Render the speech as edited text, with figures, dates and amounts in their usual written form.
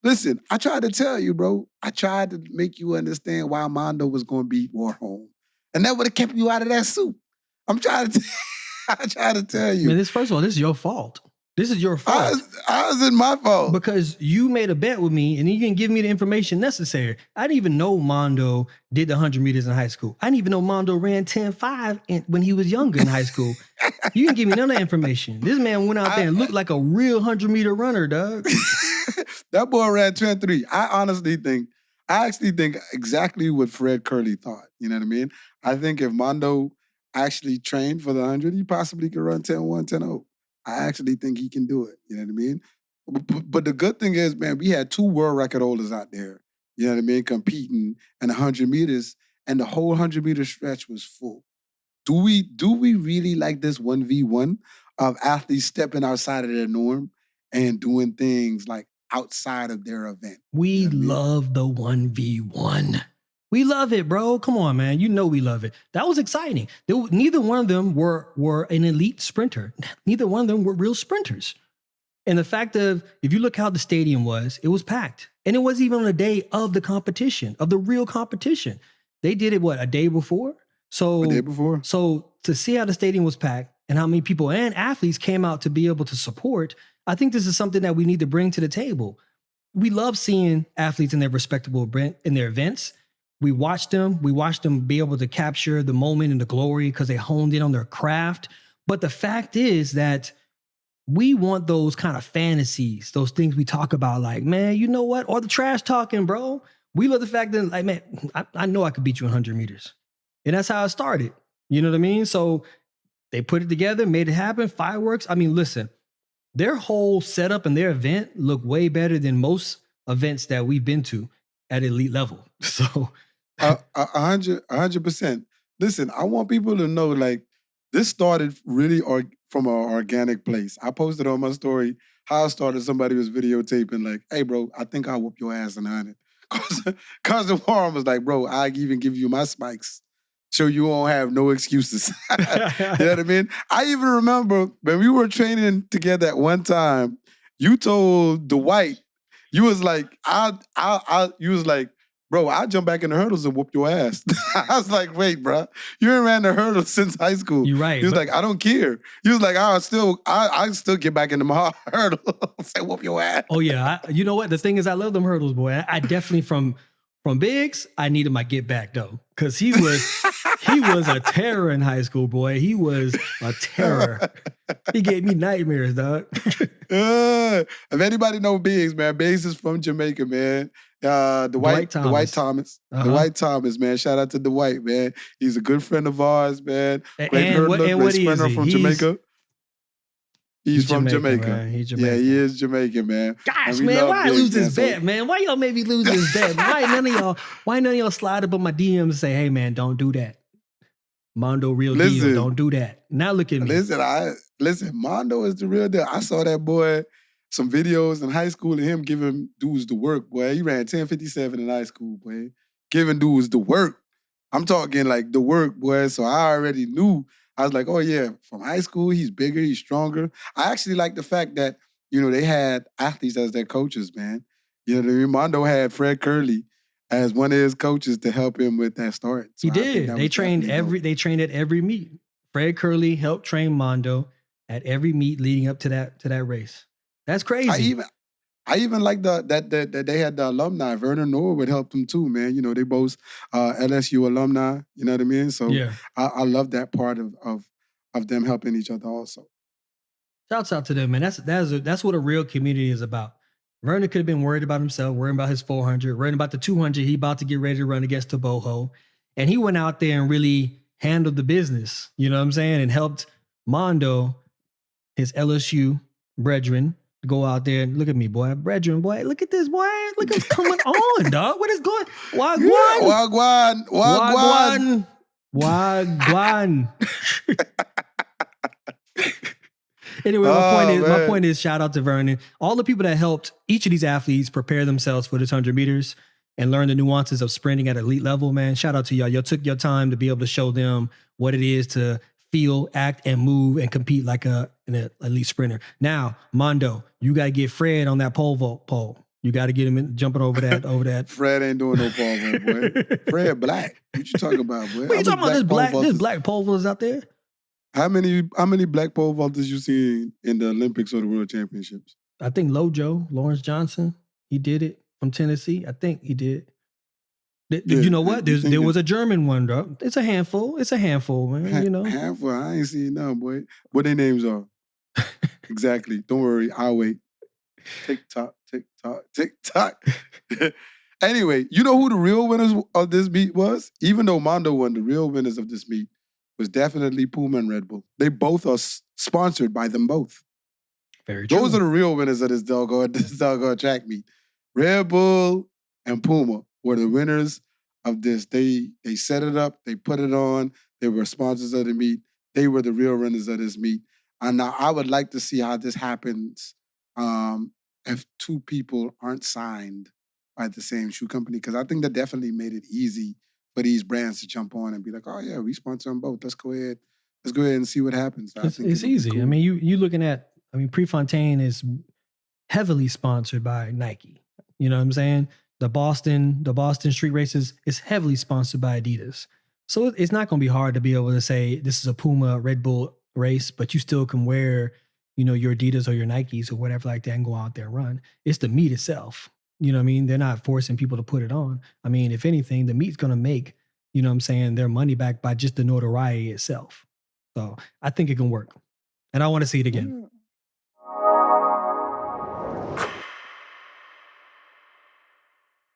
Listen, I tried to tell you, bro. I tried to make you understand why Mondo was going to beat Warlhom. And that would have kept you out of that soup. I'm trying to I try to tell you. Man, first of all, this is your fault. This is your fault. How is it my fault? Because you made a bet with me and you didn't give me the information necessary. I didn't even know Mondo did the 100 meters in high school. I didn't even know Mondo ran 10.5 when he was younger in high school. You didn't give me none of that information. This man went out there and looked like a real 100-meter runner, dog. That boy ran 10.3. I actually think exactly what Fred Curley thought. You know what I mean? I think if Mondo actually trained for the 100, he possibly could run 10.1, 10.0. I actually think he can do it. You know what I mean? But the good thing is, man, we had 2 world record holders out there, you know what I mean, competing in 100 meters, and the whole 100-meter stretch was full. Do we really like this 1v1 of athletes stepping outside of their norm and doing things like outside of their event? We love the 1v1. We love it, bro. Come on, man. You know we love it. That was exciting. Neither one of them were an elite sprinter. Neither one of them were real sprinters. And the fact of, if you look how the stadium was, it was packed. And it wasn't even on the day of the competition, of the real competition. They did it, a day before? So, a day before. So to see how the stadium was packed and how many people and athletes came out to be able to support, I think this is something that we need to bring to the table. We love seeing athletes in their respectable in their events. We watched them be able to capture the moment and the glory because they honed in on their craft. But the fact is that we want those kind of fantasies, those things we talk about, like, man, you know what? Or the trash talking, bro. We love the fact that, like, man, I know I could beat you in 100 meters. And that's how it started. You know what I mean? So they put it together, made it happen, fireworks. I mean, listen, their whole setup and their event look way better than most events that we've been to at elite level. So 100%. Listen, I want people to know, like, this started really from an organic place. I posted on my story how I started. Somebody was videotaping, like, hey, bro, I think I'll whoop your ass in 100. Because the Warlhom was like, bro, I even give you my spikes so you won't have no excuses. You know what I mean? I even remember when we were training together at one time, you told Dwight, you was like, you was like, bro, I'll jump back in the hurdles and whoop your ass. I was like, wait, bro, you ain't ran the hurdles since high school. You're right. He was like, I don't care. He was like, I still get back into my hurdle. Say, whoop your ass. Oh yeah, you know what? The thing is, I love them hurdles, boy. I definitely from Biggs, I needed my get back though, because he was a terror in high school, boy. He was a terror. He gave me nightmares, dog. If anybody know Biggs, man, Biggs is from Jamaica, man. Dwight Thomas. Uh-huh. Dwight Thomas, man. Shout out to Dwight, man. He's a good friend of ours, man. Great hurdler, great sprinter from Jamaica. He's from Jamaica. Man. He's Jamaican. Yeah, he is Jamaican, man. Gosh, man, why I lose this bet, man? Why y'all made me lose this bet? Why none of y'all slide up on my DMs and say, hey, man, don't do that. Mondo real deal. Don't do that. Now look at me. Listen, Mondo is the real deal. I saw that boy, some videos in high school of him giving dudes the work, boy. He ran 10.57 in high school, boy. Giving dudes the work. I'm talking like the work, boy. So I already knew. I was like, oh yeah, from high school, he's bigger, he's stronger. I actually like the fact that, you know, they had athletes as their coaches, man. You know what I mean? Mondo had Fred Curley as one of his coaches to help him with that start. So he did. They trained at every meet. Fred Curley helped train Mondo at every meet leading up to that race. That's crazy. I even like that they had the alumni. Vernon Norwood helped them too, man. You know, they both LSU alumni. You know what I mean? So yeah. I love that part of them helping each other also. Shouts out to them, man. That's what a real community is about. Vernon could have been worried about himself, worried about his 400, worried about the 200. He about to get ready to run against Taboho. And he went out there and really handled the business, you know what I'm saying? And helped Mondo, his LSU brethren, go out there and look at me, boy. Brethren, boy. Look at this, boy. Look what's coming on, dog. What is going? Wagwan. Anyway, my point is, shout out to Vernon. All the people that helped each of these athletes prepare themselves for this 100 meters and learn the nuances of sprinting at elite level, man. Shout out to y'all. Y'all took your time to be able to show them what it is to feel, act, and move and compete like an elite sprinter. Now, Mondo, you got to get Fred on that pole vault pole. You got to get him jumping over that. Fred ain't doing no pole vault, boy. Fred black. What you talking about, boy? What you talking about? There's black pole vaulters out there. How many black pole vaulters you seen in the Olympics or the World Championships? I think Lojo, Lawrence Johnson, he did it from Tennessee. I think he did. You know what? There was a German one, bro. It's a handful. It's a handful, man. You know, handful. I ain't seen none, boy. What their names are? Exactly. Don't worry. I'll wait. Tick tock, tick tock, tick tock. Anyway, you know who the real winners of this meet was? Even though Mondo won, the real winners of this meet was definitely Puma and Red Bull. They both are sponsored by them both. Very true. Those are the real winners of this doggone track meet. Red Bull and Puma were the winners of this. They set it up. They put it on. They were sponsors of the meet. They were the real winners of this meet. And now I would like to see how this happens if two people aren't signed by the same shoe company, because I think that definitely made it easy for these brands to jump on and be like, oh yeah, we sponsor them both. Let's go ahead and see what happens. It's easy. Cool. I mean, you looking at, Prefontaine is heavily sponsored by Nike. You know what I'm saying? The Boston street races is heavily sponsored by Adidas. So it's not going to be hard to be able to say this is a Puma Red Bull race, but you still can wear, your Adidas or your Nikes or whatever like that and go out there and run. It's the meet itself. You know what I mean? They're not forcing people to put it on. I mean, if anything, the meet's going to make, their money back by just the notoriety itself. So I think it can work. And I want to see it again.